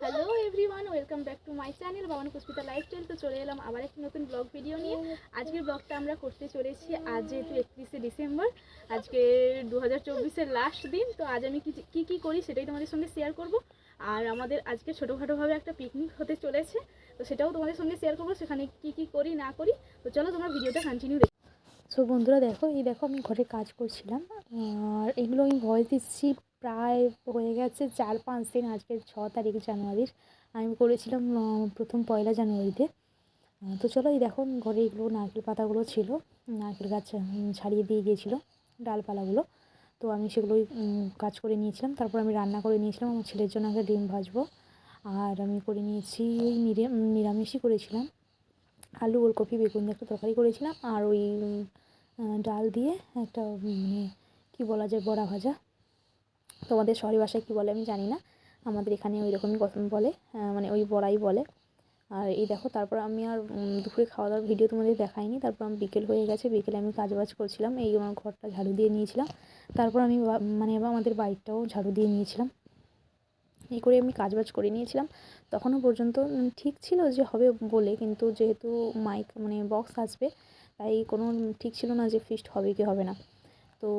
Hello everyone, welcome back to my channel Baban Pushpita lifestyle. তো চলে এলাম আবার একটি নতুন ব্লগ ভিডিও নিয়ে। আজকের ব্লগটা আমরা করতে চলেছি আজ যেহেতু 31শে ডিসেম্বর, আজকে 2024-এর লাস্ট দিন। তো আজ আমি কি করি সেটাই তোমাদের সঙ্গে শেয়ার করব। আর আমাদের আজকে ছোটোখাটোভাবে একটা পিকনিক হতে চলেছে, তো সেটাও তোমাদের সঙ্গে শেয়ার করবো, সেখানে কি করি না করি। তো চলো তোমরা ভিডিওটা কন্টিনিউ দেখো। সো বন্ধুরা দেখো, আমি ঘরে কাজ করছিলাম আর এগুলো আমি ভয়েস দিচ্ছি প্রায় হয়ে গেছে 4-5 দিন। আজকে 6 তারিখ জানুয়ারির, আমি করেছিলাম প্রথম 1 জানুয়ারিতে। তো চলো দেখো, ঘরে এগুলো নারকেল পাতাগুলো ছিল, নারকেল গাছ ছাড়িয়ে দিয়ে গিয়েছিলো ডালপালাগুলো, তো আমি সেগুলোই কাজ করে নিয়েছিলাম। তারপর আমি রান্না করে নিয়েছিলাম, আমার ছেলের জন্য একটা ডিম ভাজবো। আর আমি করে নিয়েছি ওই নিরামিষই করেছিলাম, আলু ওলকপি বেগুন দিয়ে একটা তরকারি করেছিলাম। আর ওই ডাল দিয়ে একটা মানে কী বলা যায়, বড়া ভাজা। তোমাদের শহরি ভাষায় কী বলে আমি জানি না, আমাদের এখানে ওই রকমই বলে, মানে ওই বড়াই বলে। আর এই দেখো, তারপর আমি আর দুপুরে খাওয়া দাওয়ার ভিডিও তোমাদের দেখাইনি। তারপর আমি বিকেল হয়ে গেছে, বিকেলে আমি কাজবাজ করছিলাম, এই আমার ঘরটা ঝাড়ু দিয়ে নিয়েছিলাম। তারপর আমি মানে আমাদের বাড়িটাও ঝাড়ু দিয়ে নিয়েছিলাম। এই করে আমি কাজবাজ করে নিয়েছিলাম। তখনও পর্যন্ত ঠিক ছিল যে হবে বলে, কিন্তু যেহেতু মাইক মানে বক্স আসবে, তাই কোনো ঠিক ছিল না যে ফিস্ট হবে কি হবে না। তো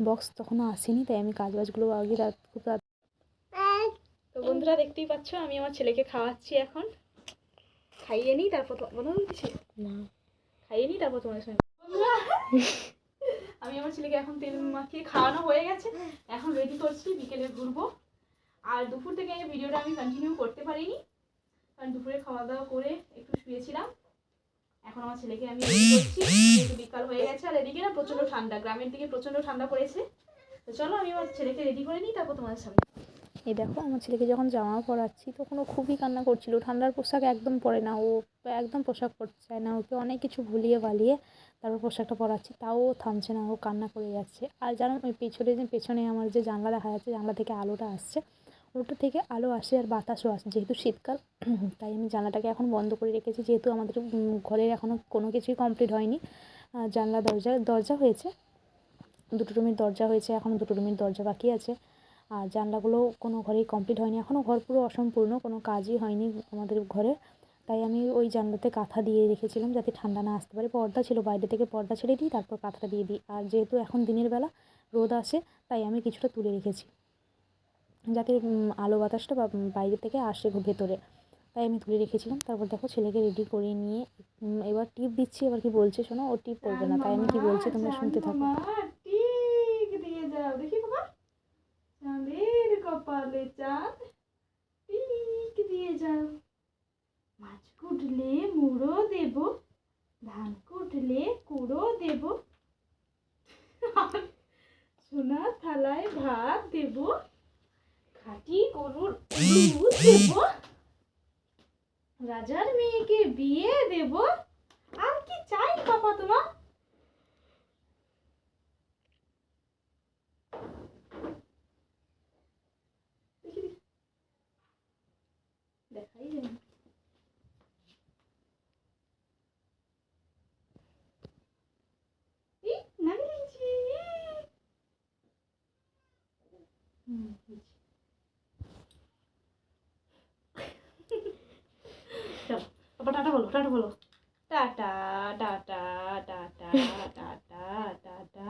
বক্স তখনও আসেনি, তাই আমি কাজবাজগুলো আগে খুব তো বন্ধুরা দেখতেই পাচ্ছ, আমি আমার ছেলেকে খাওয়াচ্ছি এখন। খাইয়ে নিই তারপর তোমাদের সঙ্গে। আমি আমার ছেলেকে এখন তেল মাখিয়ে খাওয়ানো হয়ে গেছে, এখন রেডি করছি, বিকেলে ঘুরবো। আর দুপুর থেকে এই ভিডিওটা আমি কন্টিনিউ করতে পারিনি, কারণ দুপুরে খাওয়া দাওয়া করে একটু শুয়েছিলাম। এখন আমার ছেলেকে আমি রেডি করছি, যেহেতু বিকাল হয়ে গেছে। আর এদিকে না প্রচণ্ড ঠান্ডা, গ্রামের দিকে প্রচণ্ড ঠান্ডা পড়েছে। তো চলো আমি আমার ছেলেকে রেডি করে নিই, তারপর তোমাদের সামনে। এই দেখো, আমার ছেলেকে যখন জামা পরাচ্ছি তখন ও খুবই কান্না করছিল। ঠান্ডার পোশাক একদম পরে না, ও একদম পোশাক পরতে চায় না। ওকে অনেক কিছু ভুলিয়ে বালিয়ে তারপর পোশাকটা পরাচ্ছি, তাও ও থামছে না, ও কান্না করে যাচ্ছে। আর জানো, ওই পেছনে আমার যে জানলা দেখা যাচ্ছে, জানলা থেকে আলোটা আসছে, ওটা থেকে আলো আসে আর বাতাসও আসে, যেহেতু শীতকাল। তাই আমি জানলাটাকে এখন বন্ধ করে রেখেছি, যেহেতু আমাদের ঘরের এখনও কোনো কিছুই কমপ্লিট হয়নি। জানলা দরজা হয়েছে, 2টো রুমের দরজা হয়েছে, এখনও 2টো রুমের দরজা বাকি আছে। আর জানলাগুলো কোনো ঘরেই কমপ্লিট হয়নি, এখনও ঘর পুরো অসম্পূর্ণ, কোনো কাজই হয়নি আমাদের ঘরে। তাই আমি ওই জানলাতে কাঁথা দিয়ে রেখেছিলাম যাতে ঠান্ডা না আসতে পারে। পর্দা ছিল, বাইরে থেকে পর্দা ছেড়ে দিই, তারপর কাঁথাটা দিয়ে দিই। আর যেহেতু এখন দিনের বেলা রোদ আসে, তাই আমি কিছুটা তুলে রেখেছি যাতে আলো বাতাসটা বা বাইরে থেকে আসে ভেতরে, তাই আমি তুলে রেখেছিলাম। তারপর দেখো, ছেলেকে রেডি করে নিয়ে এবার টিপ দিচ্ছি। এবার কি বলছে শোনো, ও টিপ করবে না, তাই আমি কি বলছি তোমরা শুনতে থাকো। টিক দিয়ে যাও, দেখি বাবা, চাঁদের কপালে চাঁদ, টিক দিয়ে যাও। মাছ কুটলে মুড়ো দেব, ধান কুটলে কুড়ো দেব, সোনা থালায় ভাত দেব, খাঁটি গরুর দুধ দেব, রাজার মেয়েকে বিয়ে দেব। আর কি চাই বাবা তোমার? দেখাই যায় না। টাটা বলো, টাটা বলো, tata tata tata tata tata.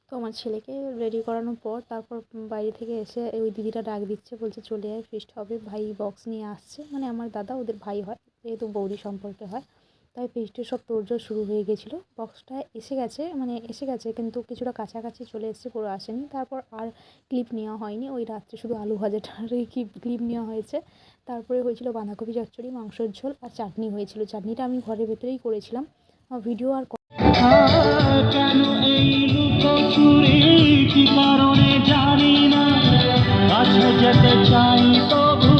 তো আমার ছেলেকে রেডি করানোর পর তারপর বাইরে থেকে এসে ওই দিদিটা ডাক দিচ্ছে, বলছে চলে আয়, ফিস্ট হবে। ভাই বক্স নিয়ে আসছে, মানে আমার দাদা ওদের ভাই হয়, যেহেতু বৌদি সম্পর্কে হয়, তাই ফিস্টের সব তোড়জোড় শুরু হয়ে গেছিলো। বক্সটা এসে গেছে কিন্তু কিছুটা কাছাকাছি চলে এসেছে, পুরো আসেনি। তারপর আর ক্লিপ নেওয়া হয়নি, ওই রাত্রে শুধু আলু ভাজাটার ক্লিপ নেওয়া হয়েছে। তারপরে হয়েছিল বাঁধাকপি চচ্চড়ি, মাংসের ঝোল আর চাটনি হয়েছিল। চাটনিটা আমি ঘরের ভেতরেই করেছিলাম, ভিডিও আর কেন এই লুকোচুরি কি কারণে জানি না, কাছে যেতে চাই তবু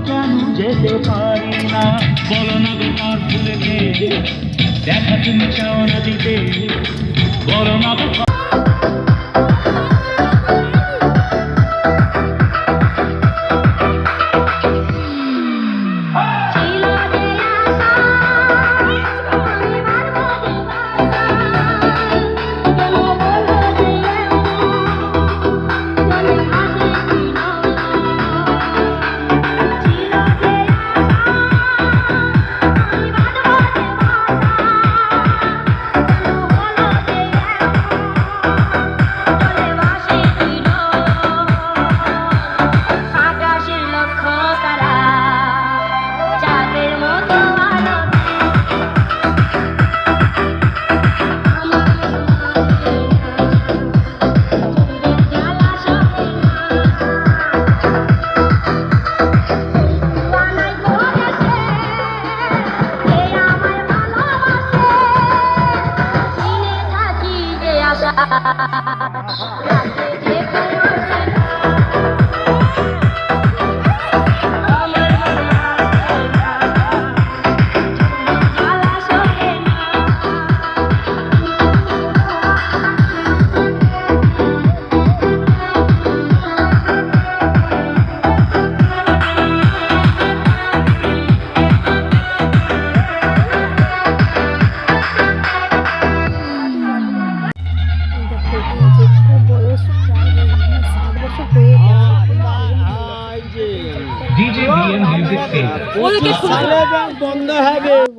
কেন যেতে পারি না। বলো না তোমার ভুলেতে দেখা তুমি চাও না দিতে, বলো না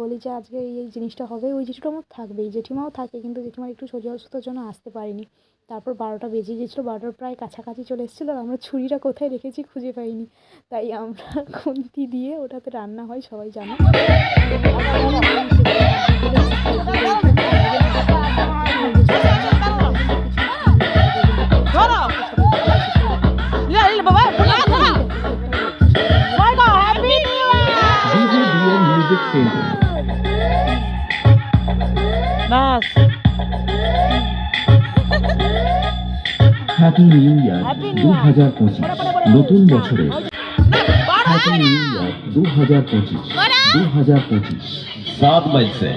বলি যে আজকে এই জিনিসটা হবে, ওই জিনিসটা আমার থাকবেই, জেঠিমাও থাকে, কিন্তু জেঠিমার একটু শরীর অসুস্থতার জন্য আসতে পারিনি। তারপর 12টা বেজে গিয়েছিলো, 12টার প্রায় কাছাকাছি চলে এসেছিলো, আর আমরা ছুরিটা কোথায় রেখেছি খুঁজে পাইনি, তাই আমরা খুন্তি দিয়ে ওটাতে রান্না হয়, সবাই জানো। Music centre happy new year 2025 নতুন বছরে হ্যাপি নিউ ইয়ার 2025 7 मई से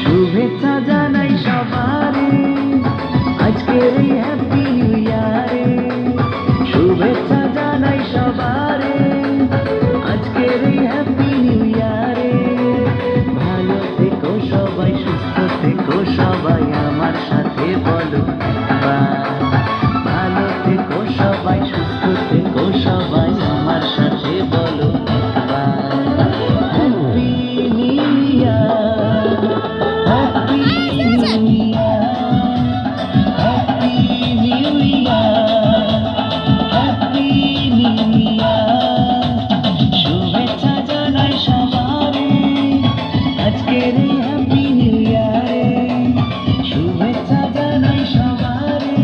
শুভেচ্ছা জানাই সবারে আজকের এই হ্যাপি নিউ ইয়ারে, শুভেচ্ছা জানাই সবারে আজকের এই হ্যাপি নিউ ইয়ারে। ভালো থেকো সবাই, সুস্থ থেকো সবাই, আমার সাথে বলো ভালো থেকো সবাই, সুস্থ থেকো সবাই, আমার সাথে বলো happy new year, happy new year, happy new year, happy new year. শুভেচ্ছা জানাই সবারে আজকের এই হ্যাপি নিউ ইয়ারে, শুভেচ্ছা জানাই সবারে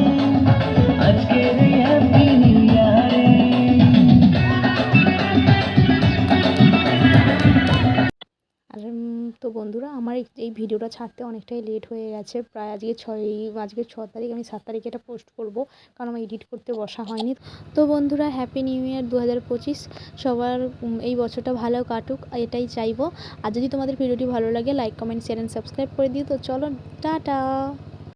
আজকের এই হ্যাপি নিউ ইয়ারে। আর তো বন্ধুরা, আমার এই ভিডিওটা ছাড়তে অনেকটাই লেট হয়ে গেছে, প্রায় আজকে 6 তারিখ, আমি 7 তারিখে এটা পোস্ট করব, কারণ আমার এডিট করতে বসা হয়নি। তো বন্ধুরা, হ্যাপি নিউ ইয়ার 2025, সবার এই বছরটা ভালো কাটুক, এটাই চাইবো। আর যদি তোমাদের ভিডিওটি ভালো লাগে, like, comment, share and subscribe করে দিও। তো চলো, টাটা।